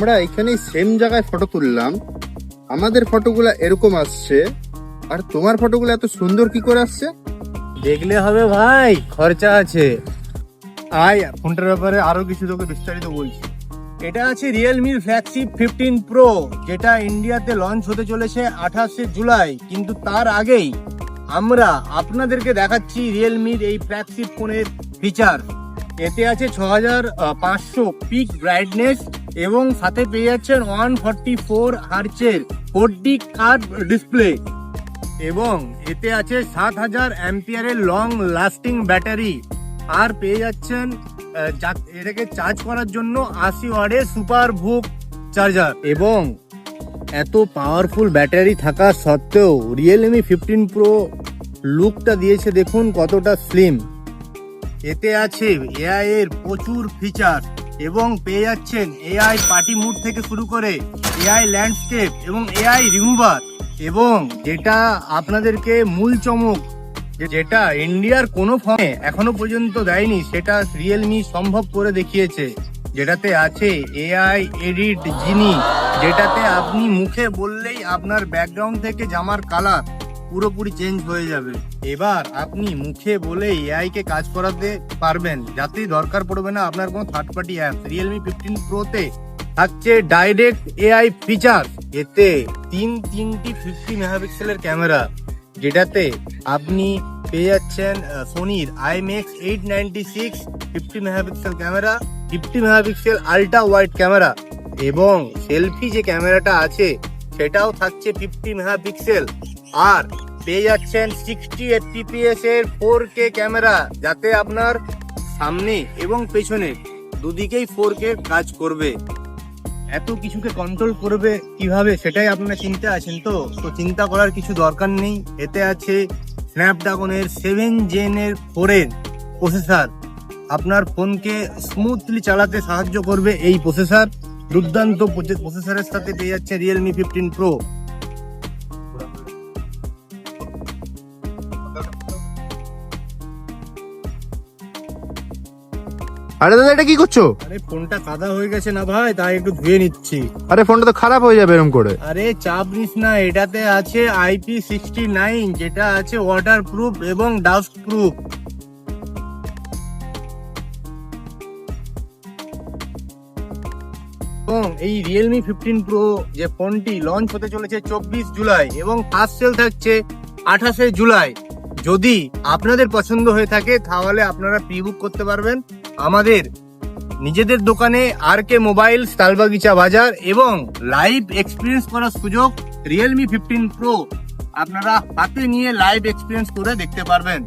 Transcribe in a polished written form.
আমরা এখানে সেম জায়গায় ফটো তুললাম, আমাদের ফটোগুলো এরকম আসছে আর তোমার ফটোগুলো এত সুন্দর কি করে আসছে? দেখলে হবে ভাই, খরচা আছে। আয় ফোনটার ব্যাপারে আরো কিছু তোকে বিস্তারিত বলছি। এটা আছে রিয়েলমির ফ্ল্যাগশিপ 15 প্রো, যেটা ইন্ডিয়াতে লঞ্চ হতে চলেছে 28শে জুলাই। কিন্তু তার আগেই আমরা আপনাদেরকে দেখাচ্ছি রিয়েলমির এই ফ্ল্যাগশিপ ফোনের ফিচার। এতে আছে 6500 পিক ব্রাইটনেস এবং সাথে পেয়ে যাচ্ছেন 144 হার্জের 4D কার্ভ ডিসপ্লে এবং এতে আছে 7000 অ্যাম্পিয়ারের লং লাস্টিং ব্যাটারি। আর পেয়ে যাচ্ছেন এটাকে চার্জ করার জন্য 80 ওয়াটের সুপার বুক চার্জার। এবং এত পাওয়ারফুল ব্যাটারি থাকা সত্ত্বেও রিয়েলমি 15 প্রো লুকটা দিয়েছে দেখুন কতটা স্লিম। এতে আছে এআই এর প্রচুর ফিচার এবং পেয়ে যাচ্ছেন এআই পার্টি মুড থেকে শুরু করে এআই ল্যান্ডস্কেপ এবং এআই রিমুভার। এবং যেটা আপনাদেরকে মূল চমক, যেটা ইন্ডিয়ার কোনো ফোনে এখনো পর্যন্ত দেয়নি, সেটা রিয়েলমি সম্ভব করে দেখিয়েছে। যেটাতে আছে এআই এডিট জিনি, যেটাতে আপনি মুখে বললেই আপনার ব্যাকগ্রাউন্ড থেকে জামার কালার পুরোপুরি চেঞ্জ হয়ে যাবে। এবার আপনি মুখে বলে এআই কে কাজ করাতে পারবেন, যাতেই দরকার পড়বে না আপনার কোনো থার্ড পার্টি অ্যাপ। রিয়েলমি 15 প্রোতে থাকছে ডাইরেক্ট এআই ফিচার। এতে তিনটি 50 মেগাপিক্সেলের ক্যামেরা, যেটাতে আপনি পেয়ে যাচ্ছেন সোনির IMX 896 50 megapixel camera, 50 megapixel ultra wide camera এবং সেলফি যে ক্যামেরাটা আছে সেটাও থাকছে 50 মেগাপিক্সেল। আর পেয়ে যাচ্ছেন 60 fps এর 4K ক্যামেরা, যাতে আপনার সামনে এবং পেছনে দুদিকেই 4K কাজ করবে। এত কিছুকে কন্ট্রোল করবে কিভাবে সেটাই আপনারা চিন্তা আছেন তো চিন্তা করার কিছু দরকার নেই। এতে আছে স্ন্যাপড্রাগনের 7 Gen 4 প্রসেসর। আপনার ফোনকে স্মুথলি চালাতে সাহায্য করবে এই প্রসেসর। দুর্দান্ত প্রসেসরের সাথে পেয়ে যাচ্ছে রিয়েলমি 15 প্রো। আরে দাদা, এটা কি করছো? আরে ফোনটা কাদা হয়ে গেছে না ভাই, তাই একটু ধুয়ে নিচ্ছি। আরে ফোনটা তো খারাপ হয়ে যাবে এরকম করে। আরে চাপ নিস না, এটাতে আছে IP69, যেটা আছে ওয়াটার প্রুফ এবং ডাস্ট প্রুফ। এবং এই রিয়েলমি 15 প্রো যে ফোনটি লঞ্চ হতে চলেছে 24 জুলাই এবং ফার্স্ট সেল থাকছে 28শে জুলাই। যদি আপনাদের পছন্দ হয়ে থাকে তাহলে আপনারা প্রি বুক করতে পারবেন আমাদের নিজেদের দোকানে RK মোবাইল, তালবাগিচা বাজার, এবং লাইভ এক্সপিরিয়েন্স করার সুযোগ। রিয়েলমি 15 প্রো আপনারা হাতে নিয়ে লাইভ এক্সপিরিয়েন্স করে দেখতে পারবেন।